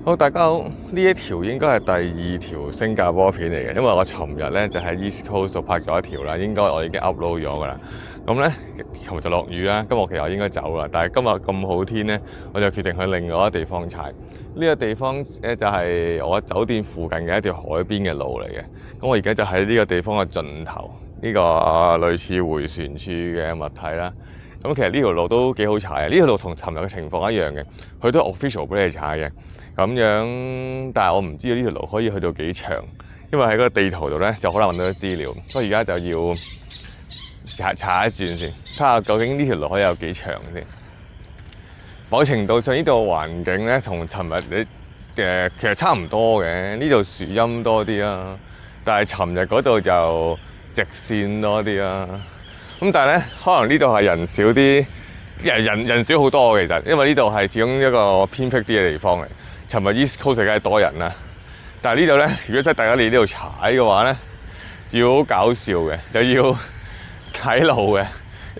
好，大家好，呢一條應該係第2條新加坡片嚟嘅，因為我尋日咧就喺 East Coast 度拍咗一條啦，應該我已經 upload 咗噶啦。咁咧，琴日就落雨啦，今日其實我應該走啦，但係今日咁好天咧，我就決定去另外一個地方踩。呢個地方咧就係我酒店附近嘅一條海邊嘅路嚟嘅。咁我而家就喺呢個地方嘅盡頭，呢個類似迴旋處嘅物體啦。咁其實呢條路都幾好踩嘅，呢條路同尋日嘅情況一樣嘅，佢都 official 俾你踩嘅。咁樣，但係我唔知道呢條路可以去到幾長，因為喺嗰個地圖度咧就好難揾到啲資料，所以而家就要踩一轉先，睇下究竟呢條路可以有幾長先。某程度上呢度環境咧同尋日你其實差唔多嘅，呢度樹蔭多啲啦，但係尋日嗰度就直線多啲啦。咁但係咧，可能呢度係人少啲，人少好多嘅其實，因為呢度係始終一個偏僻啲嘅地方嚟。尋日 East Coast 梗係多人啦，但係呢度咧，如果真係大家嚟呢度踩嘅話咧，就要好搞笑嘅，就要睇路嘅，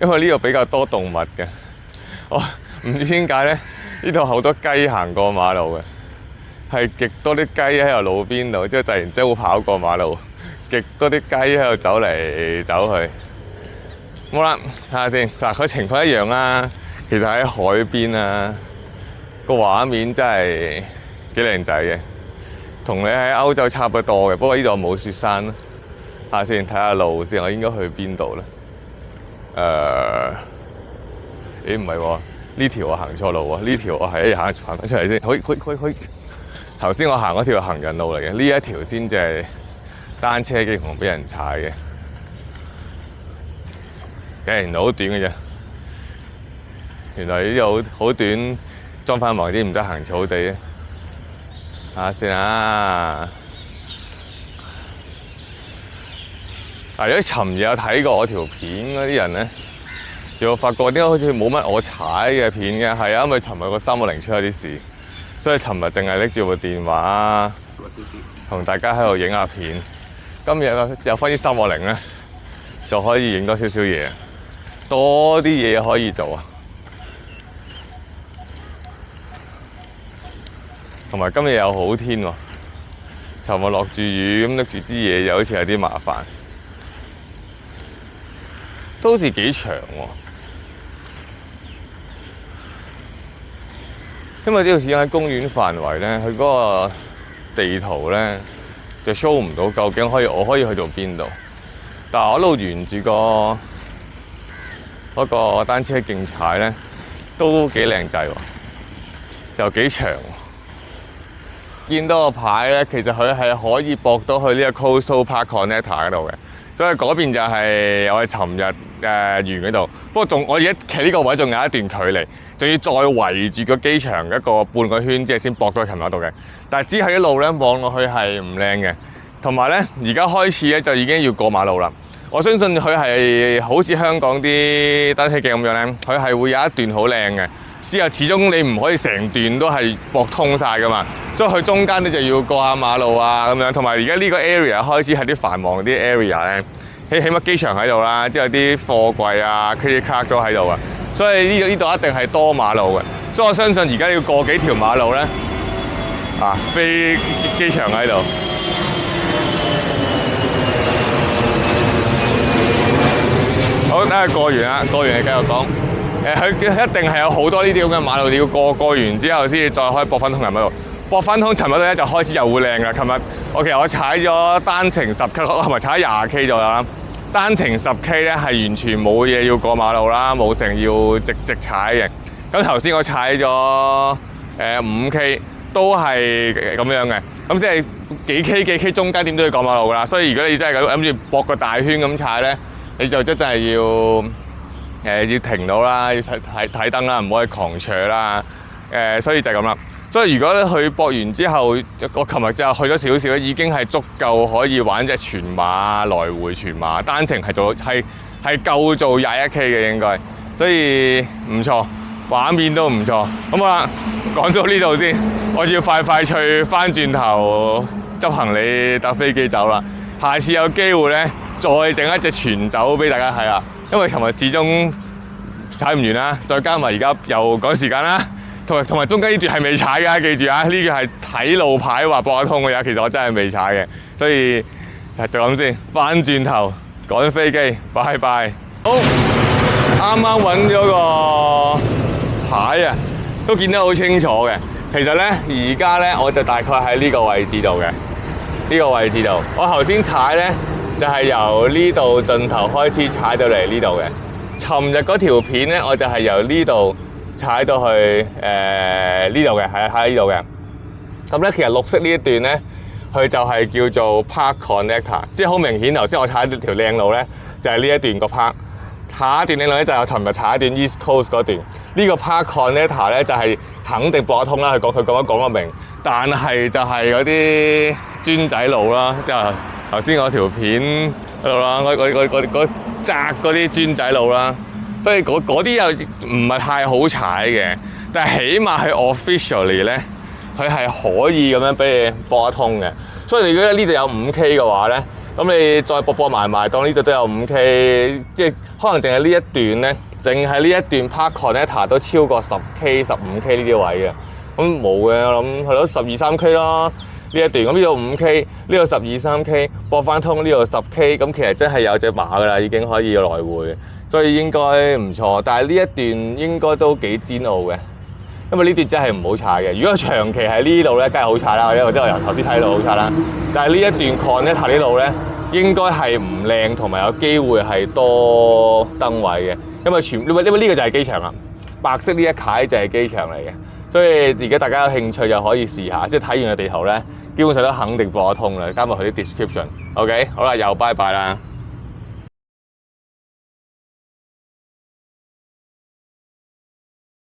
因為呢度比較多動物嘅。我唔知點解咧，呢度好多雞行過馬路嘅，係極多啲雞喺個路邊度，即係突然之間會跑過馬路，極多啲雞喺度走嚟走去。好啦，睇下先。嗱，佢情況一樣啦，其實喺海邊啊，個畫面真係幾靚仔嘅，同你喺歐洲差不多嘅。不過呢度冇雪山啦。睇下先，睇下路先，我應該去邊度咧？唔係喎，呢條我行錯路喎，呢條我係行翻出嚟先。去。頭先我行嗰條行人路嚟嘅，呢一條先至係單車徑同俾人踩嘅。原來好短嘅啫，原來呢度好短，裝翻埋啲唔得行草地嘅。睇下先啊！如果尋日有睇過我條片嗰啲人咧，就發覺點解好似冇乜我踩嘅片嘅？係啊，因為尋日個310出咗啲事，所以尋日淨係拎住部電話同大家喺度影下片。今日有翻啲310咧，就可以影多少少嘢。多啲嘢可以做啊！同埋今日又好天喎，尋日落住雨，咁拎住啲嘢又好似有啲麻煩，都好似幾長喎。因為呢度始終喺公園範圍咧，佢嗰個地圖咧就 show 唔到究竟我可以去到邊度，但係我一路沿住嗰個單車徑踩咧，都幾靚仔喎，就幾長。見到個牌咧，其實佢係可以駁到去呢個 Coastal Park Connector 嗰度嘅，所以嗰邊就係我哋尋日完嗰度。不過我而家企呢個位仲有一段距離，仲要再圍住個機場一個半個圈，即係先駁到去尋日嗰度嘅。但係之後啲路咧望落去係唔靚嘅，同埋咧而家開始咧就已經要過馬路啦。我相信佢係好似香港啲單車徑咁樣咧，佢係會有一段好靚嘅，之後始終你唔可以成段都係駁通晒噶嘛，所以佢中間咧就要過下馬路啊咁樣。同埋而家呢個 area 開始係啲繁忙啲 area 咧，起碼機場喺度啦，之後啲貨櫃啊、credit card 都喺度啊，所以呢度一定係多馬路嘅。所以我相信而家要過幾條馬路咧，飛機場喺度。好，等下過完啦，過完你繼續講。佢一定係有好多呢啲咁嘅馬路，你要過完之後先至再可以駁返通入嗰度。駁返通尋日咧就開始又會靚㗎。琴日我踩咗單程10K， 同埋踩20K 左右啦。單程10K 咧係完全冇嘢要過馬路啦，冇成要直踩嘅。咁頭先我踩咗5K 都係咁樣嘅。咁即係幾 K 中間點都要過馬路㗎啦。所以如果你真係諗住駁個大圈咁踩咧，你就真係要停到啦，要睇燈啦，唔可以狂扯啦。所以就係咁啦。所以如果佢駁完之後，我琴日就去咗少少，已經係足夠可以玩隻全馬來回全馬單程係夠做21K 嘅應該，所以唔錯，畫面都唔錯。咁好啦，講到呢度先，我要快脆翻轉頭執行李搭飛機走啦。下次有機會咧，再整一隻全走俾大家睇啦。因為尋日始終睇唔完啦，再加埋而家又趕時間啦。同埋中間呢段係未踩㗎，記住啊！呢個係睇路牌話駁得通嘅，其實我真係未踩嘅，所以就咁先。翻轉頭趕飛機，拜拜。好，啱啱揾咗個牌啊，都見得好清楚嘅。其實咧，而家咧我就大概喺呢個位置度嘅，呢個位置度。我頭先踩咧就係由呢度盡頭開始踩到嚟呢度嘅。尋日嗰條片咧，我就係由呢度踩到去呢度嘅，係喺呢度嘅。咁咧，其實綠色呢一段咧，佢就係叫做 Park Connector， 即係好明顯。頭先我踩條靚路咧，就係呢一段個 park。下一段靚路咧就係我尋日踩一段 East Coast 嗰段。呢個 Park Connector 咧就係肯定駁得通啦。佢講得明，但係就係嗰啲磚仔路啦，即係頭先嗰條片嗰度啦，嗰窄嗰啲磚仔路啦。所以嗰啲又唔係太好踩嘅，但係起碼係 officially 咧，佢係可以咁樣俾你駁得通嘅。所以你如果呢度有5K 嘅話咧，咁你再駁埋，當呢度都有5K， 即係可能淨係呢一段咧，淨係呢一段 Park Connector 都超過10K、15K 呢啲位嘅。咁冇嘅，我諗係咯，12、13K 啦呢一段。咁呢度5K，呢度12、13K， 駁翻通呢度10K， 咁其實真係有隻馬㗎啦，已經可以來回。所以應該唔錯，但係呢一段應該都幾煎熬嘅，因為呢段真係唔好踩嘅。如果長期喺呢度咧，梗係好踩啦，因為我由頭先睇到好踩啦。但係呢一段 connector 呢度咧，應該係唔靚，同埋有機會係多燈位嘅，因為呢個就係機場啦，白色呢一塊就係機場嚟嘅。所以而家大家有興趣就可以試下，即係睇完個地圖咧，基本上都肯定駁得通啦，加埋佢啲 description。OK， 好啦，又拜拜啦〜